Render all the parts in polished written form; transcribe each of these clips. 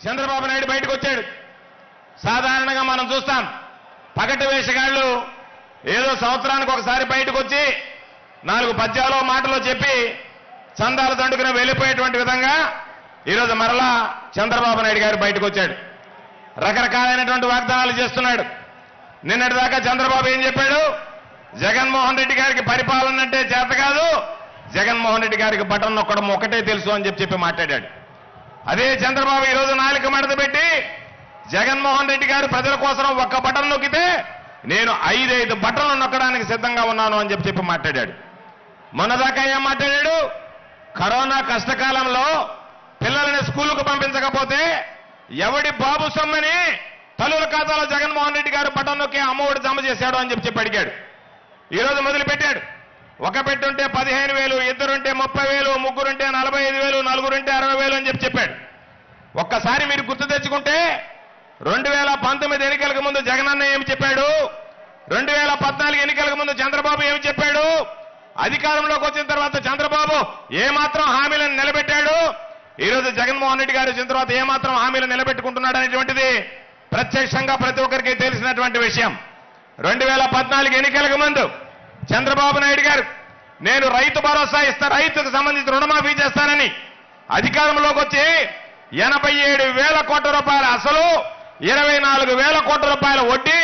చంద్రబాబు నాయుడు బయటకు వచ్చాడు. సాధారణంగా మనం చూస్తాం పగటి వేషగాళ్ళు ఏదో సంవత్సరానికి ఒకసారి బయటకు వచ్చి 4 పద్యాలో మాటలో చెప్పి చందాలు దండుకుని వెళ్ళిపోయేటువంటి విధంగా ఈరోజు మరలా చంద్రబాబు నాయుడు గారు బయటకు వచ్చాడు. రకరకాలైనటువంటి వాగ్దానాలు చేస్తున్నాడు. నిన్నటిదాకా చంద్రబాబు ఏం చెప్పాడు? జగన్మోహన్ రెడ్డి గారికి పరిపాలన అంటే చేత కాదు, జగన్మోహన్ రెడ్డి గారికి బటన్ నొక్కడం ఒకటే తెలుసు అని చెప్పి మాట్లాడాడు. అదే చంద్రబాబు ఈరోజు నాలుక మడత పెట్టి జగన్మోహన్ రెడ్డి గారు ప్రజల కోసం ఒక్క బటన్ నొక్కితే నేను 5 బటన్లు నొక్కడానికి సిద్ధంగా ఉన్నాను అని చెప్పి మాట్లాడాడు. మొన్నదాకా ఏం మాట్లాడాడు? కరోనా కష్టకాలంలో పిల్లల్ని స్కూలుకు పంపించకపోతే ఎవడి బాబు సొమ్మని తల్లుల ఖాతాలో జగన్మోహన్ రెడ్డి గారు బటన్ నొక్కి అమ్మఒడి జమ చేశాడు అని చెప్పి అడిగాడు. ఈరోజు మొదలుపెట్టాడు. ఒక పెట్టుంటే 15,000, ఇద్దరుంటే 30,000, ముగ్గురుంటే 45,000, నలుగురుంటే 60,000 అని చెప్పాడు. ఒక్కసారి మీరు గుర్తు తెచ్చుకుంటే 2019 ఎన్నికలకు ముందు జగనన్న ఏమి చెప్పాడు? 2014 ఎన్నికలకు ముందు చంద్రబాబు ఏమి చెప్పాడు? అధికారంలోకి వచ్చిన తర్వాత చంద్రబాబు ఏమాత్రం హామీలను నిలబెట్టాడు? ఈరోజు జగన్మోహన్ రెడ్డి గారు వచ్చిన తర్వాత ఏమాత్రం హామీలు నిలబెట్టుకుంటున్నాడు అనేటువంటిది ప్రత్యక్షంగా ప్రతి ఒక్కరికి తెలిసినటువంటి విషయం. 2014 ఎన్నికలకు ముందు చంద్రబాబు నాయుడు గారు నేను రైతు భరోసా ఇస్తా, రైతుకు సంబంధించి రుణమాఫీ చేస్తానని అధికారంలోకి వచ్చి 87,000 కోట్ల రూపాయల అసలు, 24,000 కోట్ల రూపాయల వడ్డీ,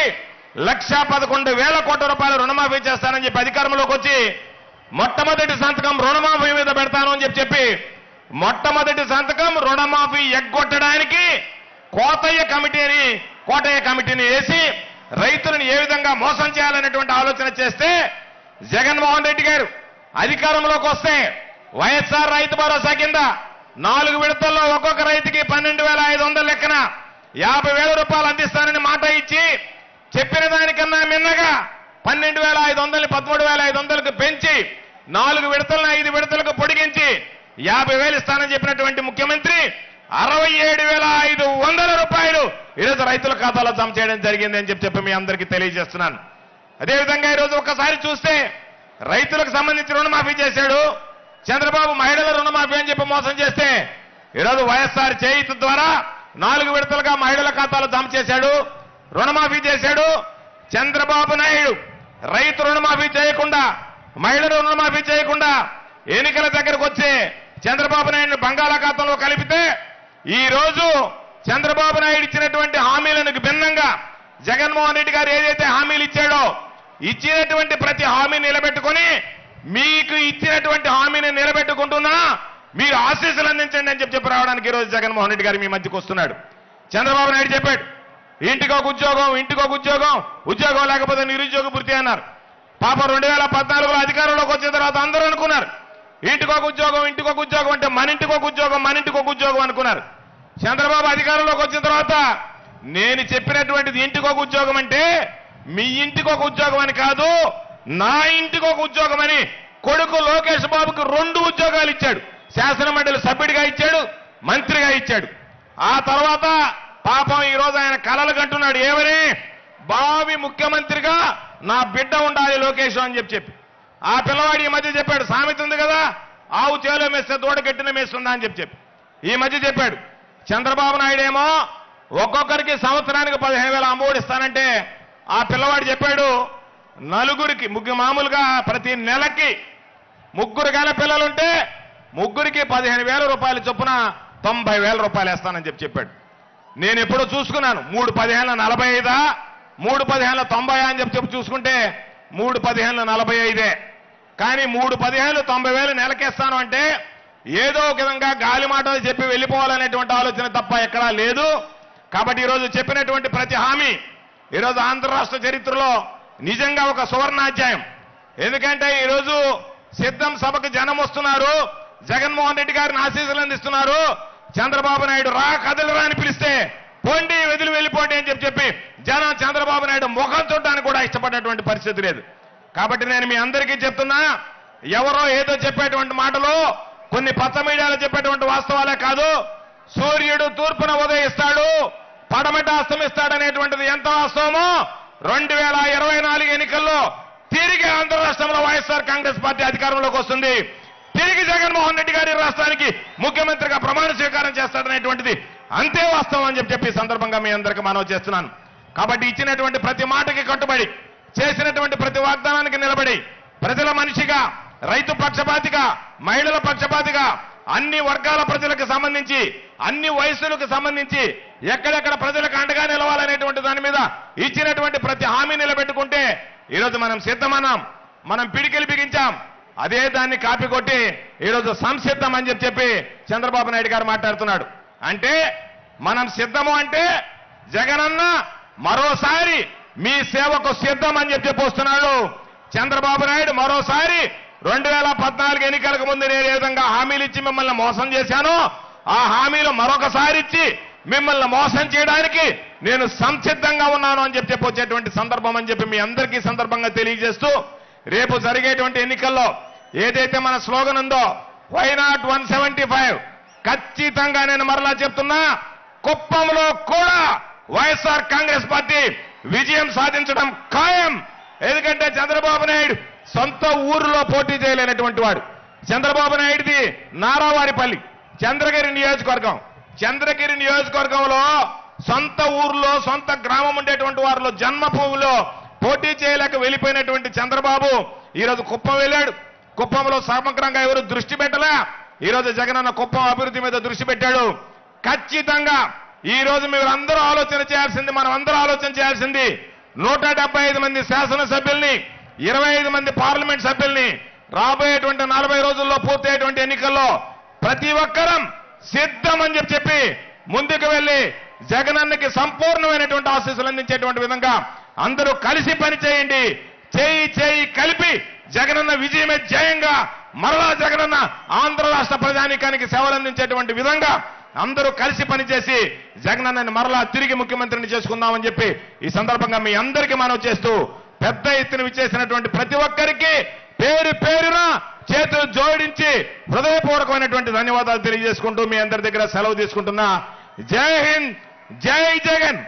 1,11,000 కోట్ల రూపాయల రుణమాఫీ చేస్తానని చెప్పి అధికారంలోకి వచ్చి మొట్టమొదటి సంతకం రుణమాఫీ మీద పెడతాను అని చెప్పి మొట్టమొదటి సంతకం రుణమాఫీ ఎగ్గొట్టడానికి కోటయ్య కమిటీని వేసి రైతులను ఏ విధంగా మోసం చేయాలనేటువంటి ఆలోచన చేస్తే జగన్మోహన్ రెడ్డి గారు అధికారంలోకి వస్తే వైఎస్ఆర్ రైతు భరోసా కింద 4 విడతల్లో ఒక్కొక్క రైతుకి 12,500 లెక్కన 50,000 రూపాయలు అందిస్తానని మాట ఇచ్చి చెప్పిన దానికన్నా మిన్నగా 12,500 13,500కు పెంచి 4 విడతలను 5 విడతలకు పొడిగించి 50,000 ఇస్తానని చెప్పినటువంటి ముఖ్యమంత్రి 67,500 రూపాయలు ఈరోజు రైతుల ఖాతాలో జమ చేయడం జరిగింది అని చెప్పి మీ అందరికీ తెలియజేస్తున్నాను. అదేవిధంగా ఈరోజు ఒక్కసారి చూస్తే రైతులకు సంబంధించి రుణమాఫీ చేశాడు చంద్రబాబు. మహిళల రుణమాఫీ అని చెప్పి మోసం చేస్తే ఈరోజు వైఎస్ఆర్ చేయూత ద్వారా 4 విడతలుగా మహిళల ఖాతాలో జమ చేశాడు, రుణమాఫీ చేశాడు. చంద్రబాబు నాయుడు రైతు రుణమాఫీ చేయకుండా, మహిళల రుణమాఫీ చేయకుండా ఎన్నికల దగ్గరకు వచ్చే చంద్రబాబు నాయుడు బంగాళాఖాతంలో కలిపితే ఈ రోజు చంద్రబాబు నాయుడు ఇచ్చినటువంటి హామీలకు భిన్నంగా జగన్మోహన్ రెడ్డి గారు ఏదైతే హామీలు ఇచ్చాడో ఇచ్చినటువంటి ప్రతి హామీని నిలబెట్టుకొని మీకు ఇచ్చినటువంటి హామీని నిలబెట్టుకుంటున్నా మీరు ఆశీస్సులు అందించండి అని చెప్పి రావడానికి ఈరోజు జగన్మోహన్ రెడ్డి గారు మీ మధ్యకు వస్తున్నాడు. చంద్రబాబు నాయుడు చెప్పాడు ఇంటికొక ఉద్యోగం, ఉద్యోగం లేకపోతే నిరుద్యోగ భృతి అన్నారు. పాప 2014లో అధికారంలోకి వచ్చిన తర్వాత అందరూ అనుకున్నారు ఇంటికొక ఉద్యోగం అంటే మన ఇంటికొక ఉద్యోగం అనుకున్నారు. చంద్రబాబు అధికారంలోకి వచ్చిన తర్వాత నేను చెప్పినటువంటిది ఇంటికొక ఉద్యోగం అంటే మీ ఇంటికొక ఉద్యోగం అని కాదు, నా ఇంటికొక ఉద్యోగం అని కొడుకు లోకేష్ బాబుకు 2 ఉద్యోగాలు ఇచ్చాడు. శాసనమండలి సభ్యుడిగా ఇచ్చాడు, మంత్రిగా ఇచ్చాడు. ఆ తర్వాత పాపం ఈ రోజు ఆయన కలలు కంటున్నాడు ఏమని, బావి ముఖ్యమంత్రిగా నా బిడ్డ ఉండాలి లోకేష్ అని చెప్పి. ఆ పిల్లవాడు ఈ మధ్య చెప్పాడు, సామెత ఉంది కదా, ఆవు చేలో మేస్తే దూడ గట్టిన మేస్తుందా అని చెప్పి ఈ మధ్య చెప్పాడు. చంద్రబాబు నాయుడు ఏమో ఒక్కొక్కరికి సంవత్సరానికి 15,000 అమ్మఒడి ఇస్తానంటే ఆ పిల్లవాడు చెప్పాడు నలుగురికి మామూలుగా ప్రతి నెలకి 3 గల పిల్లలుంటే ముగ్గురికి 15,000 రూపాయల చొప్పున 90,000 రూపాయలు వేస్తానని చెప్పాడు. నేను ఎప్పుడో చూసుకున్నాను 3 15 45 3 15 90 అని చెప్పి చూసుకుంటే 3 15 45 కానీ 3 15 90,000 నెలకేస్తాను అంటే ఏదో ఒక విధంగా గాలి మాటలు చెప్పి వెళ్ళిపోవాలనేటువంటి ఆలోచన తప్ప ఎక్కడా లేదు. కాబట్టి ఈరోజు చెప్పినటువంటి ప్రతి హామీ ఈరోజు ఆంధ్ర రాష్ట్ర చరిత్రలో నిజంగా ఒక సువర్ణాధ్యాయం. ఎందుకంటే ఈరోజు సిద్ధం సభకు జనం వస్తున్నారు, జగన్మోహన్ రెడ్డి గారిని ఆశీస్సులు అందిస్తున్నారు. చంద్రబాబు నాయుడు రా కదలరా అని పిలిస్తే పోండి వదిలి వెళ్ళిపోండి అని చెప్పి జనం చంద్రబాబు నాయుడు ముఖం చూడడానికి కూడా ఇష్టపడేటువంటి పరిస్థితి లేదు. కాబట్టి నేను మీ అందరికీ చెప్తున్నా, ఎవరో ఏదో చెప్పేటువంటి మాటలు కొన్ని పచ్చ మీడియాలో చెప్పేటువంటి వాస్తవాలే కాదు. సూర్యుడు తూర్పున ఉదయిస్తాడు, పడమట అస్తమిస్తాడనేటువంటిది ఎంత వాస్తవమో 2024 ఎన్నికల్లో తిరిగి ఆంధ్ర రాష్ట్రంలో వైఎస్ఆర్ కాంగ్రెస్ పార్టీ అధికారంలోకి వస్తుంది. తిరిగి జగన్మోహన్ రెడ్డి గారి రాష్ట్రానికి ముఖ్యమంత్రిగా ప్రమాణ స్వీకారం చేస్తాడనేటువంటిది అంతే వాస్తవం అని చెప్పి ఈ సందర్భంగా మీ అందరికీ మనవి చేస్తున్నాను. కాబట్టి ఇచ్చినటువంటి ప్రతి మాటకి కట్టుబడి, చేసినటువంటి ప్రతి వాగ్దానానికి నిలబడి, ప్రజల మనిషిగా, రైతు పక్షపాతిగా, మహిళల పక్షపాతిగా, అన్ని వర్గాల ప్రజలకు సంబంధించి, అన్ని వయసులకు సంబంధించి ఎక్కడెక్కడ ప్రజలకు అండగా నిలవాలనేటువంటి దాని మీద ఇచ్చినటువంటి ప్రతి హామీ నిలబెట్టుకుంటే ఈరోజు మనం సిద్ధమన్నాం, మనం పిడికిలు బిగించాం. అదే దాన్ని కాపీ కొట్టి ఈరోజు సంసిద్ధం అని చెప్పి చంద్రబాబు నాయుడు గారు మాట్లాడుతున్నాడు. అంటే మనం సిద్ధము అంటే జగనన్న మరోసారి మీ సేవకు సిద్ధం అని చెప్పి వస్తున్నాడు. చంద్రబాబు నాయుడు మరోసారి 2014 ఎన్నికలకు ముందు నేను ఏ విధంగా హామీలు ఇచ్చి మిమ్మల్ని మోసం చేశానో ఆ హామీలు మరొకసారి ఇచ్చి మిమ్మల్ని మోసం చేయడానికి నేను సంసిద్ధంగా ఉన్నాను అని చెప్పి వచ్చేటువంటి సందర్భం అని చెప్పి మీ అందరికీ సందర్భంగా తెలియజేస్తూ, రేపు జరిగేటువంటి ఎన్నికల్లో ఏదైతే మన స్లోగన్ ఉందో వై నాట్ 175, ఖచ్చితంగా నేను మరలా చెప్తున్నా, కుప్పంలో కూడా వైఎస్ఆర్ కాంగ్రెస్ పార్టీ విజయం సాధించడం ఖాయం. ఎందుకంటే చంద్రబాబు నాయుడు సొంత ఊరిలో పోటీ చేయలేనటువంటి వాడు. చంద్రబాబు నాయుడిది నారావారిపల్లి, చంద్రగిరి నియోజకవర్గం. చంద్రగిరి నియోజకవర్గంలో సొంత ఊర్లో, సొంత గ్రామం ఉండేటువంటి వారిలో జన్మభూమిలో పోటీ చేయలేక వెళ్ళిపోయినటువంటి చంద్రబాబు ఈరోజు కుప్పం వెళ్ళాడు. కుప్పంలో సమగ్రంగా ఎవరు దృష్టి పెట్టలే. ఈరోజు జగనన్న కుప్పం అభివృద్ధి మీద దృష్టి పెట్టాడు. ఖచ్చితంగా ఈ రోజు మీరందరూ ఆలోచన చేయాల్సింది, మనం అందరూ ఆలోచన చేయాల్సింది 175 మంది శాసనసభ్యుల్ని, 25 మంది పార్లమెంట్ సభ్యుల్ని రాబోయేటువంటి 40 రోజుల్లో పూర్తయ్యేటువంటి ఎన్నికల్లో ప్రతి ఒక్కరం సిద్ధం అని చెప్పి ముందుకు వెళ్లి జగనన్నకి సంపూర్ణమైనటువంటి ఆశీస్సులు అందించేటువంటి విధంగా అందరూ కలిసి పనిచేయండి. చేయి చేయి కలిపి జగనన్న విజయమే జయంగా మరలా జగనన్న ఆంధ్ర రాష్ట్ర ప్రజానీకానికి సేవలు అందించేటువంటి విధంగా అందరూ కలిసి పనిచేసి జగనన్నని మరలా తిరిగి ముఖ్యమంత్రిని చేసుకుందామని చెప్పి ఈ సందర్భంగా మీ అందరికీ మనవి చేస్తూ, పెద్ద ఎత్తున విచ్చేసినటువంటి ప్రతి ఒక్కరికి పేరు పేరున చేతులు జోడించి హృదయపూర్వకమైనటువంటి ధన్యవాదాలు తెలియజేసుకుంటూ మీ అందరి దగ్గర సెలవు తీసుకుంటున్నా. జై హింద్, జై జగన్.